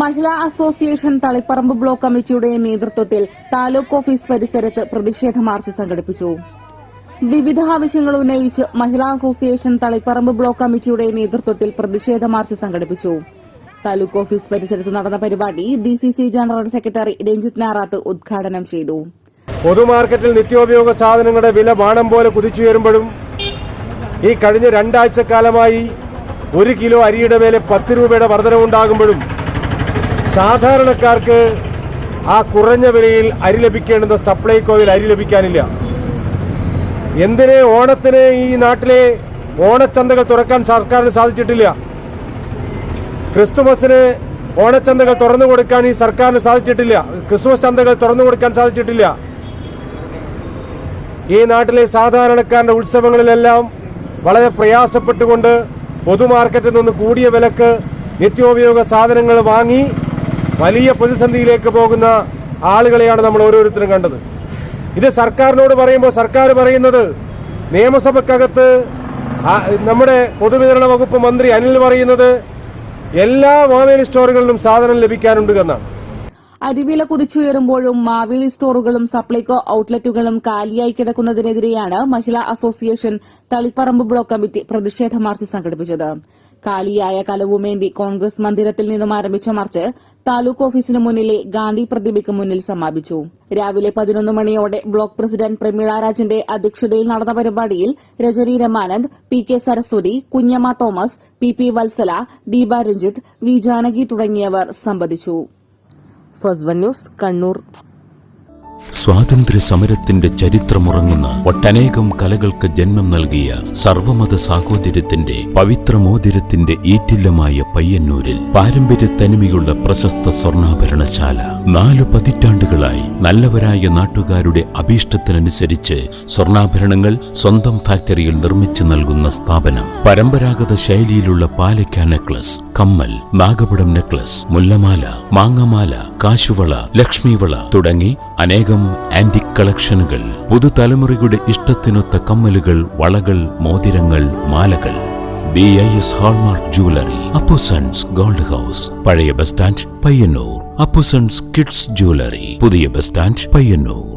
മഹിളാ association Taliparamba block കമ്മിറ്റിയുടെ നേതൃത്വത്തിൽ taluk office പരിസരത്ത് പ്രതിഷേധ മാർച്ച് സംഘടിപ്പിച്ചു. വിവിധ ആവശ്യങ്ങൾ ഉന്നയിച്ച് മഹിളാ അസോസിയേഷൻ തളിപ്പറമ്പ് ബ്ലോക്ക് കമ്മിറ്റിയുടെ നേതൃത്വത്തിൽ പ്രതിഷേധ മാർച്ച് സംഘടിപ്പിച്ചു. താലൂക്ക് ഓഫീസ് പരിസരത്ത് നടന്ന പരിപാടി DCC general secretary Ranjith Narath ഉദ്ഘാടനം ചെയ്തു. പൊതുമാർക്കറ്റിൽ നിത്യോപയോഗ സാധനങ്ങളുടെ വില ബാണം പോലെ കുതിച്ചുയരുമ്പോഴും ഈ കഴിഞ്ഞ രണ്ടാഴ്ചക്കാലമായി 1 കിലോ അരിയുടെ മേലെ 10 രൂപയുടെ വർധനവുണ്ടാകുമ്പോഴും സാധാരണക്കാർക്ക് ആ കുറഞ്ഞ വിലയിൽ അരി ലഭിക്കേണ്ടുന്ന സപ്ലൈകോയിൽ അരി ലഭിക്കാനില്ല. എന്തിന് ഓണത്തിന് ഈ നാട്ടിലെ ഓണച്ചന്തകൾ തുറക്കാൻ സർക്കാരിന് സാധിച്ചിട്ടില്ല. ക്രിസ്തുമസിന് ഓണച്ചന്തകൾ തുറന്നു കൊടുക്കാൻ ഈ സർക്കാരിന് സാധിച്ചിട്ടില്ല. ക്രിസ്മസ് ചന്തകൾ തുറന്നു കൊടുക്കാൻ സാധിച്ചിട്ടില്ല. ഈ നാട്ടിലെ സാധാരണക്കാരുടെ ഉത്സവങ്ങളിലെല്ലാം വളരെ പ്രയാസപ്പെട്ടുകൊണ്ട് പൊതുമാർക്കറ്റിൽ നിന്ന് കൂടിയ വിലക്ക് നിത്യോപയോഗ സാധനങ്ങൾ വാങ്ങി വലിയ പ്രതിസന്ധിയിലേക്ക് പോകുന്ന ആളുകളെയാണ് നമ്മൾ ഓരോരുത്തരും കണ്ടത്. ഇത് സർക്കാരിനോട് പറയുമ്പോൾ സർക്കാർ പറയുന്നത്, നിയമസഭക്കകത്ത് നമ്മുടെ പൊതുവിതരണ വകുപ്പ് മന്ത്രി അനിൽ പറയുന്നത് എല്ലാ മാവേലി സ്റ്റോറുകളിലും സാധനം ലഭിക്കാനുണ്ട് എന്നാണ്. അരിവില കുതിച്ചുയരുമ്പോഴും മാവേലി സ്റ്റോറുകളും സപ്ലൈകോ ഔട്ട്ലെറ്റുകളും കാലിയായി കിടക്കുന്നതിനെതിരെയാണ് മഹിളാ അസോസിയേഷൻ തളിപ്പറമ്പ് ബ്ലോക്ക് കമ്മിറ്റി പ്രതിഷേധ മാർച്ച് സംഘടിപ്പിച്ചത്. കാലിയായ കലവുമേന്തി കോൺഗ്രസ് മന്ദിരത്തിൽ നിന്നും ആരംഭിച്ച മാർച്ച് താലൂക്ക് ഓഫീസിന് മുന്നിലെ ഗാന്ധി പ്രതിമയ്ക്ക് മുന്നിൽ സമാപിച്ചു. രാവിലെ 11 മണിയോടെ ബ്ലോക്ക് പ്രസിഡന്റ് പ്രമീള രാജിന്റെ അധ്യക്ഷതയിൽ നടന്ന പരിപാടിയിൽ Rajani Ramanand, P K Saraswathi, Kunjamma Thomas, P Vatsala, Deepa Ranjith, V Janaki തുടങ്ങിയവർ സംബന്ധിച്ചു. First one news, Kannur. സ്വാതന്ത്ര്യ സമരത്തിന്റെ ചരിത്രമുറങ്ങുന്ന ഒട്ടനേകം കലകൾക്ക് ജന്മം നൽകിയ സർവമത സാഹോദര്യത്തിന്റെ പവിത്രമോതിരത്തിന്റെ ഈറ്റില്ലമായ പയ്യന്നൂരിൽ പാരമ്പര്യ തനിമയുള്ള പ്രശസ്ത സ്വർണ്ണാഭരണശാല 4 പതിറ്റാണ്ടുകളായി നല്ലവരായ നാട്ടുകാരുടെ അഭീഷ്ടത്തിനനുസരിച്ച് സ്വർണ്ണാഭരണങ്ങൾ സ്വന്തം ഫാക്ടറിയിൽ നിർമ്മിച്ചു നൽകുന്ന സ്ഥാപനം. പരമ്പരാഗത ശൈലിയിലുള്ള പാലക്ക നെക്ലസ്, കമ്മൽ, നാഗപടം നെക്ലസ്, മുല്ലമാല, മാങ്ങമാല, കാശുവള, ലക്ഷ്മിവള തുടങ്ങി അനേകം ആന്റിക് കളക്ഷനുകൾ, പുതുതലമുറയുടെ ഇഷ്ടത്തിനൊത്ത കമ്മലുകൾ, വളകൾ, മോതിരങ്ങൾ, മാലകൾ. BIS hallmark jewellery, Appusons gold house, പഴയ bus stand, Payyanur. Appusons kids jewellery, പുതിയ ബസ് സ്റ്റാൻഡ്, പയ്യന്നൂർ.